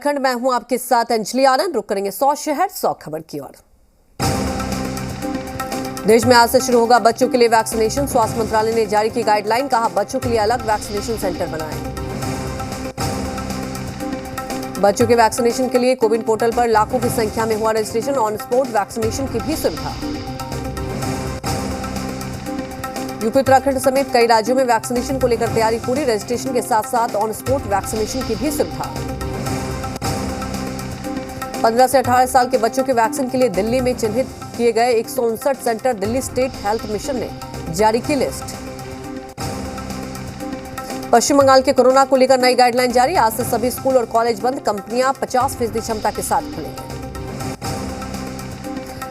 उत्तराखंड में हूं आपके साथ अंजलि आनंद। रुक करेंगे 100 शहर 100 खबर की ओर। देश में आज से शुरू होगा बच्चों के लिए वैक्सीनेशन। स्वास्थ्य मंत्रालय ने जारी की गाइडलाइन, कहा बच्चों के लिए अलग वैक्सीनेशन सेंटर बनाएं। बच्चों के वैक्सीनेशन के लिए कोविन पोर्टल पर लाखों की संख्या में हुआ रजिस्ट्रेशन। ऑन स्पॉट वैक्सीनेशन की भी सुविधा। यूपी उत्तराखंड समेत कई राज्यों में वैक्सीनेशन को लेकर तैयारी पूरी। रजिस्ट्रेशन के साथ साथ ऑन स्पॉट वैक्सीनेशन की भी सुविधा। 15 से 18 साल के बच्चों के वैक्सीन के लिए दिल्ली में चिन्हित किए गए 159 centre. Delhi state health mission ने जारी की लिस्ट। पश्चिम बंगाल के कोरोना को लेकर नई गाइडलाइन जारी। आज से सभी स्कूल और कॉलेज बंद। कंपनियां 50% क्षमता के साथ खुलेंगी।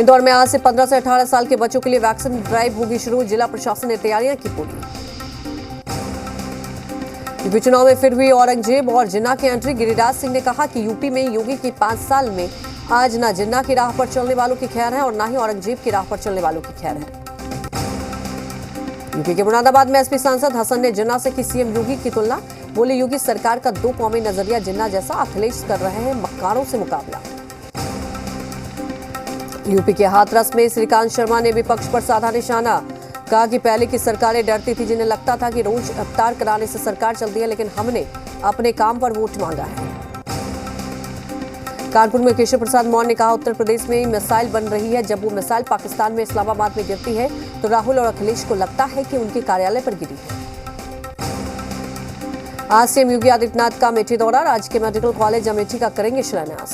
इंदौर में आज से 15 से 18 साल के बच्चों के लिए वैक्सीन ड्राइव होगी शुरू। जिला प्रशासन ने तैयारियां की पूरी। यूपी चुनाव में फिर हुई औरंगजेब और जिन्ना की एंट्री। गिरिराज सिंह ने कहा कि यूपी में योगी की 5 साल में आज ना जिन्ना की राह पर चलने वालों की खैर है और ना ही औरंगजेब की राह पर चलने वालों की खैर है। यूपी के मुरादाबाद में एसपी सांसद हसन ने जिन्ना से की सीएम योगी की तुलना। बोले योगी सरकार का 2 कौमी नजरिया जिन्ना जैसा। अखिलेश कर रहे हैं मक्कारों से मुकाबला। यूपी के हाथरस में श्रीकांत शर्मा ने विपक्ष पर साधा निशाना। कहा कि पहले की सरकारें डरती थी, जिन्हें लगता था कि रोज अवतार कराने से सरकार चलती है, लेकिन हमने अपने काम पर वोट मांगा है। कानपुर में केशव प्रसाद मौर्य ने कहा उत्तर प्रदेश में मिसाइल बन रही है। जब वो मिसाइल पाकिस्तान में इस्लामाबाद में गिरती है तो राहुल और अखिलेश को लगता है कि उनके कार्यालय पर गिरी है। आज सीएम योगी आदित्यनाथ का अमेठी दौरा। राजकीय मेडिकल कॉलेज अमेठी का करेंगे शिलान्यास।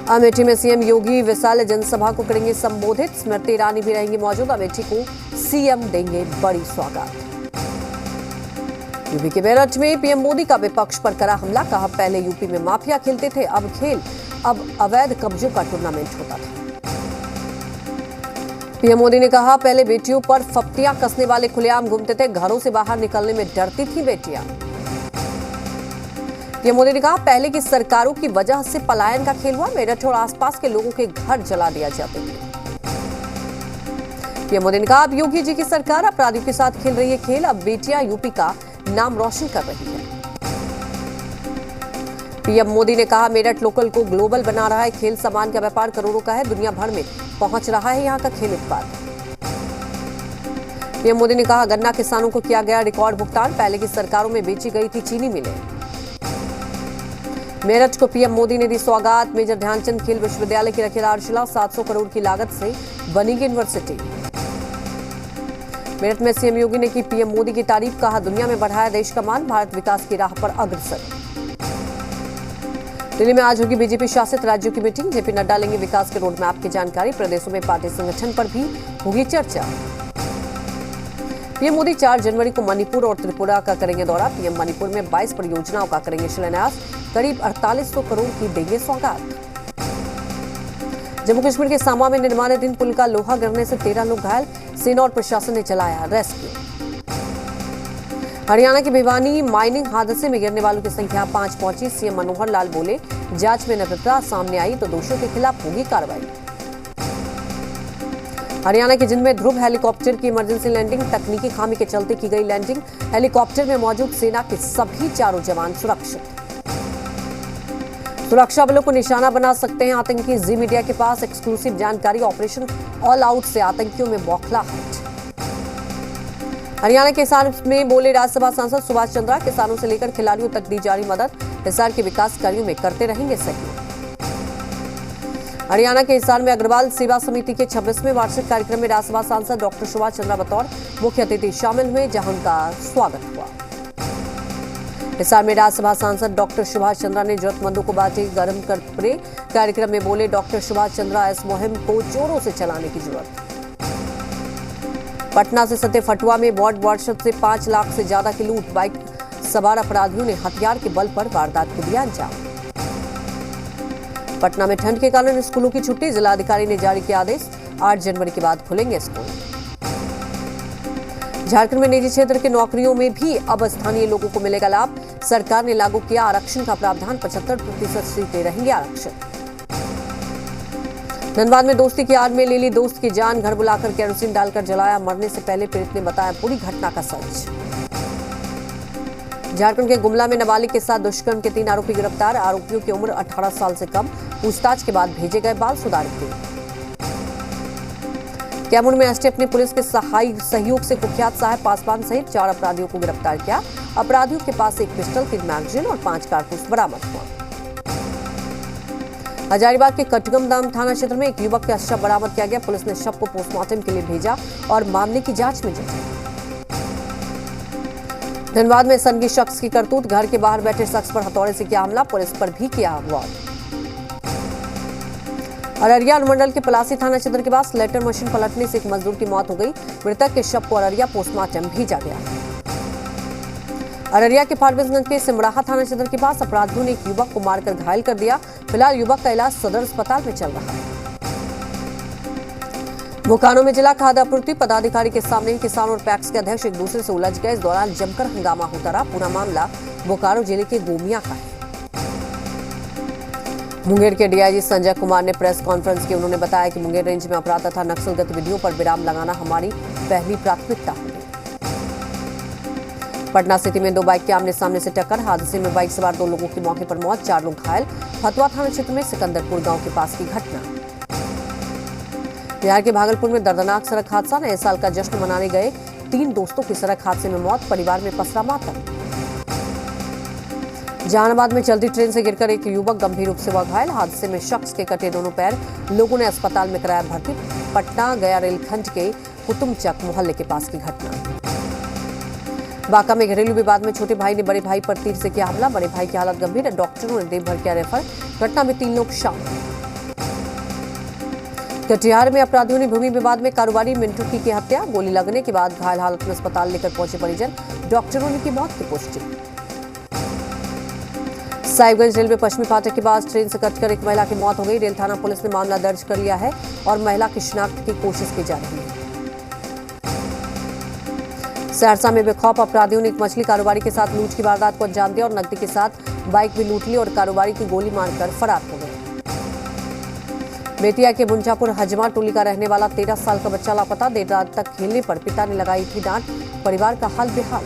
अमेठी में सीएम योगी विशाल जनसभा को करेंगे संबोधित। स्मृति ईरानी भी रहेंगी मौजूद। अमेठी को सीएम देंगे बड़ी सौगात। यूपी के मेरठ में पीएम मोदी का विपक्ष पर करा हमला। कहा पहले यूपी में माफिया खेलते थे, अब अवैध कब्जों का टूर्नामेंट होता था। पीएम मोदी ने कहा पहले बेटियों पर फप्तियां कसने वाले खुलेआम घूमते थे, घरों से बाहर निकलने में डरती थी बेटियां। पीएम मोदी ने कहा पहले की सरकारों की वजह से पलायन का खेल हुआ। मेरठ और आसपास के लोगों के घर जला दिया जाते थे। पीएम मोदी ने कहा अब योगी जी की सरकार अपराधियों के साथ खेल रही है खेल। अब बेटियां यूपी का नाम रोशन कर रही है। पीएम मोदी ने कहा मेरठ लोकल को ग्लोबल बना रहा है खेल। सामान का व्यापार करोड़ों का है, दुनिया भर में पहुंच रहा है यहां का खेल उत्पाद। पीएम मोदी ने कहा गन्ना किसानों को किया गया रिकॉर्ड भुगतान। पहले की सरकारों में बेची गई थी चीनी मिलें। मेरठ को पीएम मोदी ने दी सौगात। मेजर ध्यानचंद खेल विश्वविद्यालय की रखी आधारशिला। 700 करोड़ की लागत से बनेगी यूनिवर्सिटी। मेरठ में सीएम योगी ने की पीएम मोदी की तारीफ। कहा दुनिया में बढ़ाया देश का मान, भारत विकास की राह पर अग्रसर। दिल्ली में आज होगी बीजेपी शासित राज्यों की मीटिंग। जेपी नड्डा लेंगे विकास के रोड मैप की जानकारी। प्रदेशों में पार्टी संगठन पर भी होगी चर्चा। पीएम मोदी 4 जनवरी को मणिपुर और त्रिपुरा का करेंगे दौरा। पीएम मणिपुर में 22 परियोजनाओं का करेंगे शिलान्यास। करीब 4800 करोड़ की देंगे सौगात। जम्मू कश्मीर के सामा में निर्माणाधीन पुल का लोहा गिरने से 13 लोग घायल। सेना और प्रशासन ने चलाया रेस्क्यू। हरियाणा के भिवानी माइनिंग हादसे में गिरने वालों की संख्या 5 पहुंची। सीएम मनोहर लाल बोले जांच में नग्नता सामने आई तो दोषियों के खिलाफ होगी कार्रवाई। हरियाणा के जिंद में ध्रुव हेलीकॉप्टर की इमरजेंसी लैंडिंग। तकनीकी खामी के चलते की गई लैंडिंग। हेलीकॉप्टर में मौजूद सेना के सभी 4 जवान सुरक्षित। सुरक्षा बलों को निशाना बना सकते हैं आतंकी। जी मीडिया के पास एक्सक्लूसिव जानकारी। ऑपरेशन ऑल आउट से आतंकियों में बौखलाहट। हरियाणा के हिसार में बोले राज्यसभा सांसद सुभाष चंद्रा। किसानों से लेकर खिलाड़ियों तक दी जारी मदद। हिसार के विकास कार्यों में करते रहेंगे सहयोग। हरियाणा के हिसार में अग्रवाल सेवा समिति के 26वें वार्षिक कार्यक्रम में राज्यसभा सांसद डॉक्टर सुभाष चंद्रा बतौर मुख्य अतिथि शामिल हुए, जहां उनका स्वागत हुआ। हिसार में राज्यसभा सांसद डॉक्टर सुभाष चंद्रा ने जरूरतमंदों को बांटे गर्म कपड़े। कार्यक्रम में बोले डॉक्टर सुभाष चंद्रा इस मुहिम को जोरों से चलाने की जरूरत। पटना से सटे फटुआ में वार्ड वार्षिक से 5 लाख से ज्यादा की लूट। बाइक सवार अपराधियों ने हथियार के बल पर वारदात को दिया अंजाम। पटना में ठंड के कारण स्कूलों की छुट्टी। जिलाधिकारी ने जारी किया आदेश। 8 जनवरी के बाद खुलेंगे स्कूल। झारखंड में निजी क्षेत्र की नौकरियों में भी अब स्थानीय लोगों को मिलेगा लाभ। सरकार ने लागू किया आरक्षण का प्रावधान। 75% सीटें रहेंगी आरक्षित। धनबाद में दोस्ती की आड़ में ले ली दोस्त की जान। घर बुलाकर केरोसिन डालकर जलाया। मरने से पहले पीड़ित ने बताया पूरी घटना का सच। झारखंड के गुमला में नाबालिग के साथ दुष्कर्म के 3 आरोपी गिरफ्तार। आरोपियों की उम्र 18 साल से कम। पूछताछ के बाद भेजे गए बाल सुधार गृह। कैमूर में एसटीएफ ने पुलिस के सहयोग से कुख्यात साहब पासवान सहित 4 अपराधियों को गिरफ्तार किया। अपराधियों के पास एक पिस्टल, 3 मैगजीन और 5 कारतूस बरामद हुआ। हजारीबाग के कटगमदाम थाना क्षेत्र में एक युवक का शव बरामद किया गया। पुलिस ने शव को पोस्टमार्टम के लिए भेजा और मामले की जांच में जुटी। धनबाद में संदिग्ध शख्स की करतूत। घर के बाहर बैठे शख्स पर हथौड़े से किया हमला। पुलिस पर भी किया वार। अररिया अनुमंडल के पलासी थाना क्षेत्र के पास लेटर मशीन पलटने से एक मजदूर की मौत हो गई। मृतक के शव को अररिया पोस्टमार्टम भेजा गया। अररिया के फारबिसगंज के सिमराहा थाना क्षेत्र के पास अपराधियों ने एक युवक को मारकर घायल कर दिया। फिलहाल युवक का इलाज सदर अस्पताल में चल रहा है। बोकारो में जिला खाद्य आपूर्ति पदाधिकारी के सामने किसान और पैक्स के अध्यक्ष एक दूसरे से उलझ गए। इस दौरान जमकर हंगामा होता रहा। पूरा मामला बोकारो जिले के गोमिया का है। मुंगेर के डीआईजी संजय कुमार ने प्रेस कॉन्फ्रेंस की। उन्होंने बताया कि मुंगेर रेंज में अपराध तथा नक्सल गतिविधियों पर विराम लगाना हमारी पहली प्राथमिकता होगी। पटना सिटी में 2 बाइक के आमने सामने से टक्कर। हादसे में बाइक सवार 2 लोगों की मौके पर मौत, 4 लोग घायल। फतुहा थाना क्षेत्र में सिकंदरपुर गांव के पास की घटना। बिहार के भागलपुर में दर्दनाक सड़क हादसा। नए साल का जश्न मनाने गए 3 दोस्तों की सड़क हादसे में मौत। परिवार में पसरा मातम। जहानाबाद में चलती ट्रेन से गिरकर एक युवक गंभीर रूप से हुआ घायल। हादसे में शख्स के कटे दोनों पैर। लोगों ने अस्पताल में कराया भर्ती। पटना गया रेलखंड के कुतुमचक मोहल्ले के पास की घटना। बांका में घरेलू विवाद में छोटे भाई ने बड़े भाई पर तीर से किया हमला। बड़े भाई की हालत गंभीर है। डॉक्टरों ने देवघर किया रेफर। घटना में 3 लोग शामिल। कटिहार में अपराधियों ने भूमि विवाद में कारोबारी मिंटू की हत्या। गोली लगने के बाद घायल हालत में अस्पताल लेकर पहुंचे परिजन। डॉक्टरों ने की मौत की पुष्टि। साहिबगंज रेलवे पश्चिमी फाटक के पास ट्रेन से कटकर एक महिला की मौत हो गई। रेल थाना पुलिस ने मामला दर्ज कर लिया है और महिला की शिनाख्त की कोशिश की जा रही है। सहरसा में बेखौफ अपराधियों ने एक मछली कारोबारी के साथ लूट की वारदात को अंजाम दिया और नकदी के साथ बाइक भी लूट ली और कारोबारी की गोली मारकर फरार हो गए। बेतिया के बुंजापुर हजमा टोली का रहने वाला 13 साल का बच्चा लापता। देर रात तक खेलने पर पिता ने लगाई थी डांट। परिवार का हाल बेहाल।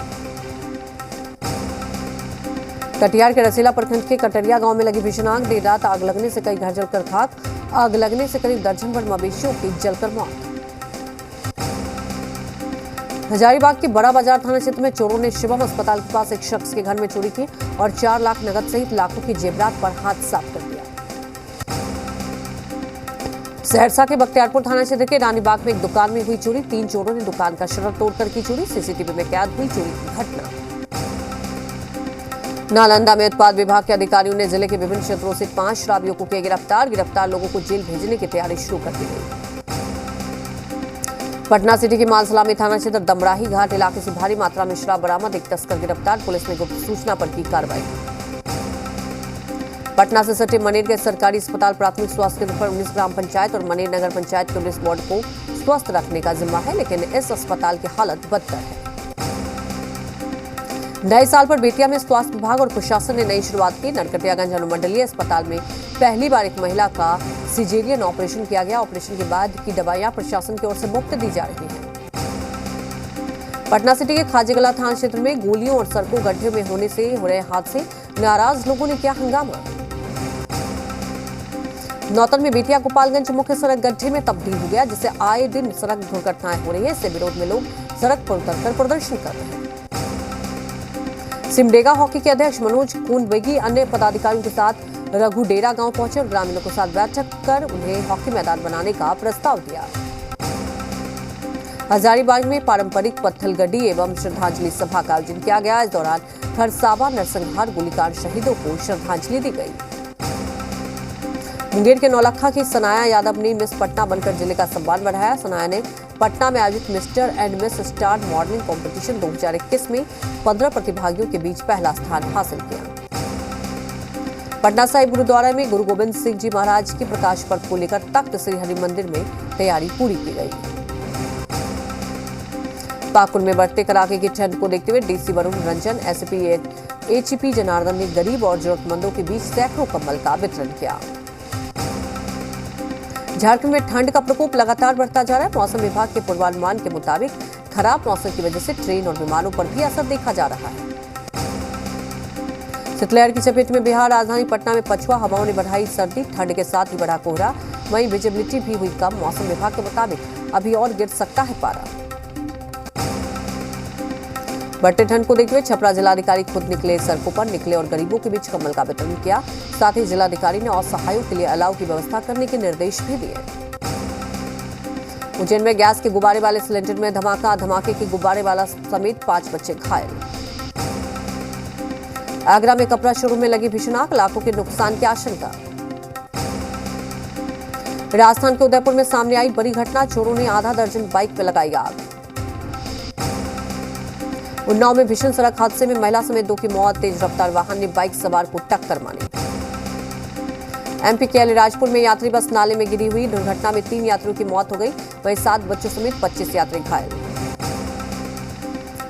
कटिहार के रसीला प्रखंड के कटरिया गांव में लगी भीषण आग। देर रात आग लगने से कई घर जलकर खाक। आग लगने से करीब दर्जन भर मवेशियों की जलकर मौत। हजारीबाग के बड़ा बाजार थाना क्षेत्र में चोरों ने शिवम अस्पताल के पास एक शख्स के घर में चोरी की और 4 लाख नकद सहित लाखों की जेवरात पर हाथ साफ कर दिया। सहरसा के बख्तियारपुर थाना क्षेत्र के रानीबाग में एक दुकान में हुई चोरी। 3 चोरों ने दुकान का शटर तोड़कर की चोरी। सीसीटीवी में कैद हुई चोरी की घटना। नालंदा में उत्पाद विभाग के अधिकारियों ने जिले के विभिन्न क्षेत्रों से 5 शराबियों को किए गिरफ्तार। गिरफ्तार लोगों को जेल भेजने की तैयारी शुरू कर दी गई। पटना सिटी के मालसलामी थाना क्षेत्र दमराही घाट इलाके से भारी मात्रा में शराब बरामद। एक तस्कर गिरफ्तार। पुलिस ने गुप्त सूचना पर की कार्रवाई। पटना से सटे मनेर के सरकारी अस्पताल प्राथमिक स्वास्थ्य केंद्र पर 19 ग्राम पंचायत और मनेर नगर पंचायत के 19 वार्ड को स्वस्थ रखने का जिम्मा है, लेकिन इस अस्पताल की हालत बदतर है। नए साल पर बेतिया में स्वास्थ्य विभाग और प्रशासन ने नई शुरुआत की। नरकटियागंज अनुमंडलीय अस्पताल में पहली बार एक महिला का सिजेरियन ऑपरेशन किया गया। ऑपरेशन के बाद की दवाइयां प्रशासन की ओर से मुफ्त दी जा रही हैं। पटना सिटी के खाजेगला थाना क्षेत्र में गोलियों और सड़कों गड्ढे में होने से हो रहे हादसे। नाराज लोगों ने किया हंगामा। नौतन में बेतिया गोपालगंज मुख्य सड़क गड्ढे में तब्दील हो गया, जिससे आए दिन सड़क दुर्घटनाएं हो रही है। इससे विरोध में लोग सड़क पर उतरकर प्रदर्शन कर रहे हैं। सिमडेगा हॉकी के अध्यक्ष मनोज कुंडबेगी अन्य पदाधिकारियों के साथ रघुडेरा गांव पहुंचे और ग्रामीणों के साथ बैठक कर उन्हें हॉकी मैदान बनाने का प्रस्ताव दिया। हजारीबाग में पारंपरिक पत्थलगड्डी एवं श्रद्धांजलि सभा का आयोजन किया गया। इस दौरान खरसावा नरसंहार गोलीकांड शहीदों को श्रद्धांजलि दी गई। मुंगेर के नौलखा की सनाया यादव ने मिस पटना बनकर जिले का सम्मान बढ़ाया। सनाया ने पटना में आयोजित mister and miss star modelling competition 2021 में 15 प्रतिभागियों के बीच पहला स्थान हासिल किया। पटना साहिब गुरुद्वारा में गुरु गोविंद सिंह जी महाराज के प्रकाश पर्व को लेकर तख्त श्री हरि मंदिर में तैयारी पूरी की गई। पाकुड़ में बढ़ते कड़ाके की ठंड को देखते हुए डीसी वरुण रंजन, एसीपी जनार्दन ने गरीब और जरूरतमंदों के बीच सैकड़ों कंबल का वितरण किया। झारखंड में ठंड का प्रकोप लगातार बढ़ता जा रहा है। मौसम विभाग के पूर्वानुमान के मुताबिक खराब मौसम की वजह से ट्रेन और विमानों पर भी असर देखा जा रहा है। शीतलहर की चपेट में बिहार। राजधानी पटना में पछुआ हवाओं ने बढ़ाई सर्दी, ठंड के साथ ही बढ़ा कोहरा। वहीं विजिबिलिटी भी हुई कम। मौसम विभाग के मुताबिक अभी और गिर सकता है पारा। बढ़ते ठंड को देखते हुए छपरा जिलाधिकारी खुद निकले सड़कों पर, निकले और गरीबों के बीच कंबल का वितरण किया। साथ ही जिलाधिकारी ने असहायों के लिए अलाव की व्यवस्था करने के निर्देश भी दिए। उज्जैन में गैस के गुब्बारे वाले सिलेंडर में धमाका, धमाके के गुब्बारे वाला समेत 5 बच्चे घायल। आगरा में कपड़ा शोरूम में लगी भीषण आग, लाखों के नुकसान की आशंका। राजस्थान के उदयपुर में सामने आई बड़ी घटना, चोरों ने आधा दर्जन बाइक पर लगाई आग। उन्नाव में भीषण सड़क हादसे में महिला समेत 2 की मौत, तेज रफ्तार वाहन ने बाइक सवार को टक्कर मारी। एमपी के अलीराजपुर में यात्री बस नाले में गिरी हुई, दुर्घटना में 3 यात्रियों की मौत हो गई, वहीं 7 बच्चों समेत 25 यात्री घायल।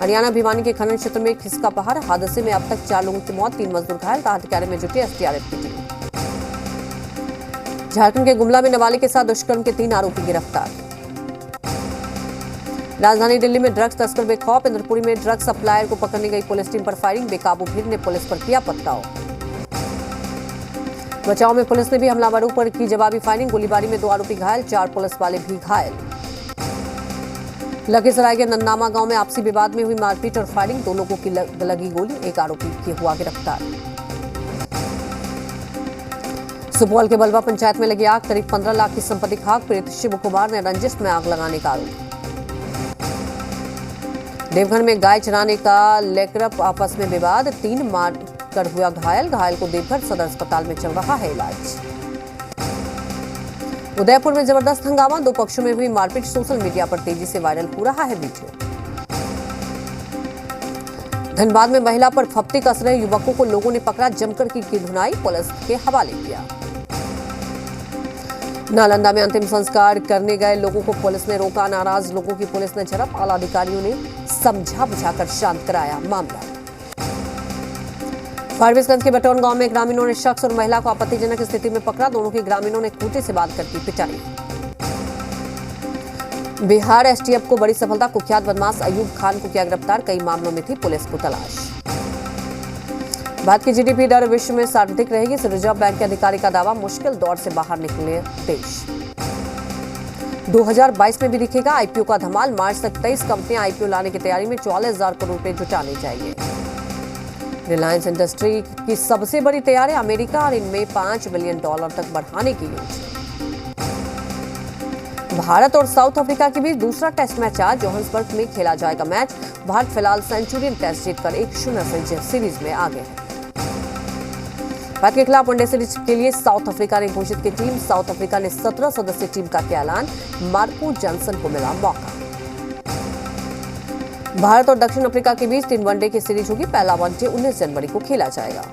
हरियाणा भिवानी के खनन क्षेत्र में खिसका पहाड़, हादसे में अब तक 4 लोगों की मौत, 3 मजदूर घायल। राहत कार्य में जुटी एसडीआरएफ की टीम। झारखंड के गुमला में नाबालिग के साथ दुष्कर्म के 3 आरोपी गिरफ्तार। राजधानी दिल्ली में ड्रग्स तस्कर बेखौफ, इंद्रपुरी में ड्रग्स सप्लायर को पकड़ने गई पुलिस टीम पर फायरिंग, बेकाबू भीड़ ने पुलिस पर किया पथराव। बचाव में पुलिस ने भी हमलावरों पर की जवाबी फायरिंग, गोलीबारी में 2 आरोपी घायल, 4 पुलिस वाले भी घायल। लखीसराय के नंदनामा गांव में आपसी विवाद में हुई मारपीट और फायरिंग, 2 लोगों की लगी गोली, 1 आरोपी की हुआ गिरफ्तार। सुपौल के बलवा पंचायत में लगी आग, करीब 15 लाख की संपत्ति खाक, पीड़ित शिव कुमार ने रंजिश में आग लगाने का आरोप। देवघर में गाय चराने का लेकर आपस में विवाद, 3 मार कर हुआ घायल, घायल को देवघर सदर अस्पताल में चल रहा है इलाज। उदयपुर में जबरदस्त हंगामा, 2 पक्षों में हुई मारपीट, सोशल मीडिया पर तेजी से वायरल हो रहा है वीडियो। धनबाद में महिला पर फप्ती कस रहे युवकों को लोगों ने पकड़ा, जमकर की धुनाई, पुलिस के हवाले किया। नालंदा में अंतिम संस्कार करने गए लोगों को पुलिस ने रोका, नाराज लोगों की पुलिस ने झड़प, आला अधिकारियों ने समझा बुझाकर शांत कराया मामला। फारबिसगंज के बटौन गांव में ग्रामीणों ने शख्स और महिला को आपत्तिजनक स्थिति में पकड़ा, दोनों की ग्रामीणों ने खूंटे से बांध कर की पिटाई। बिहार एसटीएफ को बड़ी सफलता, कुख्यात बदमाश अयूब खान को किया गिरफ्तार, कई मामलों में थी पुलिस को तलाश। भारत की जीडीपी दर विश्व में सर्वाधिक रहेगी, रिजर्व बैंक के अधिकारी का दावा, मुश्किल दौर से बाहर निकले देश। 2022 में भी दिखेगा आईपीओ का धमाल, मार्च तक 23 कंपनियां आईपीओ लाने की तैयारी में, 44,000 करोड़ रुपए जुटाने चाहिए। रिलायंस इंडस्ट्री की सबसे बड़ी तैयारी अमेरिका और इनमें $5 बिलियन तक बढ़ाने की योजना। भारत और साउथ अफ्रीका के बीच दूसरा टेस्ट मैच आज जोहान्सबर्ग में खेला जाएगा मैच। भारत फिलहाल सेंचुरियन टेस्ट जीतकर 1-0 से सीरीज में आगे है। भारत के खिलाफ वनडे सीरीज के लिए साउथ अफ्रीका ने घोषित की टीम, साउथ अफ्रीका ने 17 सदस्यीय टीम का किया ऐलान, मार्को जॉनसन को मिला मौका। भारत और दक्षिण अफ्रीका के बीच 3 वनडे की सीरीज होगी, पहला वनडे 19 जनवरी को खेला जाएगा।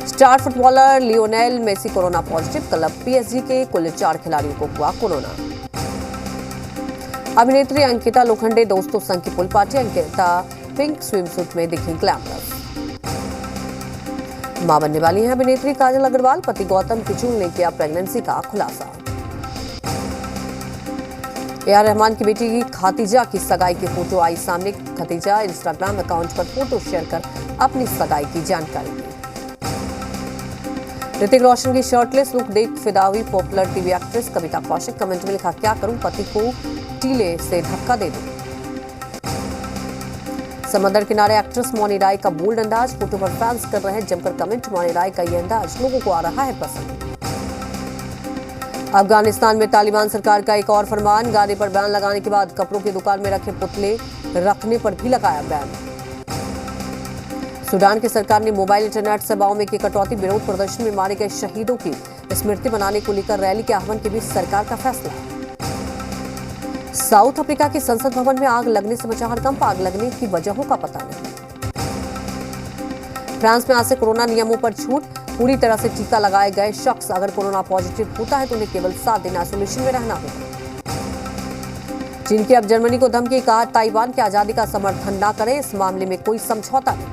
Star footballer Lionel Messi corona positive, club PSG के कुल 4 खिलाड़ियों को हुआ कोरोना। अभिनेत्री अंकिता लोखंडे दोस्तों संग की पुल पार्टी, अंकिता पिंक स्विमसूट में दिखी ग्लैमरस। मां बनने वाली हैं अभिनेत्री काजल अग्रवाल, पति गौतम किचूल ने किया प्रेगनेंसी का खुलासा। ए.आर. रहमान की बेटी खतीजा की सगाई की फोटो आई सामने, खतीजा इंस्टाग्राम अकाउंट पर फोटो शेयर कर अपनी सगाई की जानकारी दी। ऋतिक रोशन की शर्टलेस लुक देख फिदा हुई पॉपुलर टीवी एक्ट्रेस कविता कौशिक, कमेंट में लिखा क्या करूं पति को टीले से धक्का दे दूं। समंदर किनारे एक्ट्रेस मौनी राय का बोल्ड अंदाज, फोटो पर फैंस कर रहे हैं जमकर कमेंट, मौनी राय का ये अंदाज लोगों को आ रहा है पसंद। अफगानिस्तान में तालिबान सरकार का एक और फरमान, गाने पर बैन लगाने के बाद कपड़ों की दुकान में रखे पुतले रखने पर भी लगाया बैन। सूडान की सरकार ने मोबाइल इंटरनेट सेवाओं में की कटौती, विरोध प्रदर्शन में मारे गए शहीदों की स्मृति मनाने को लेकर रैली के आह्वान के बीच सरकार का फैसला। साउथ अफ्रीका के संसद भवन में आग लगने से मचा हड़कंप, आग लगने की वजहों का पता नहीं। फ्रांस में आज से कोरोना नियमों पर छूट, पूरी तरह से टीका लगाए गए शख्स अगर कोरोना पॉजिटिव होता है तो उन्हें केवल 7 दिन आइसोलेशन में रहना होगा। चीन की अब जर्मनी को धमकी, कहा ताइवान की आजादी का समर्थन न करें, इस मामले में कोई समझौता नहीं।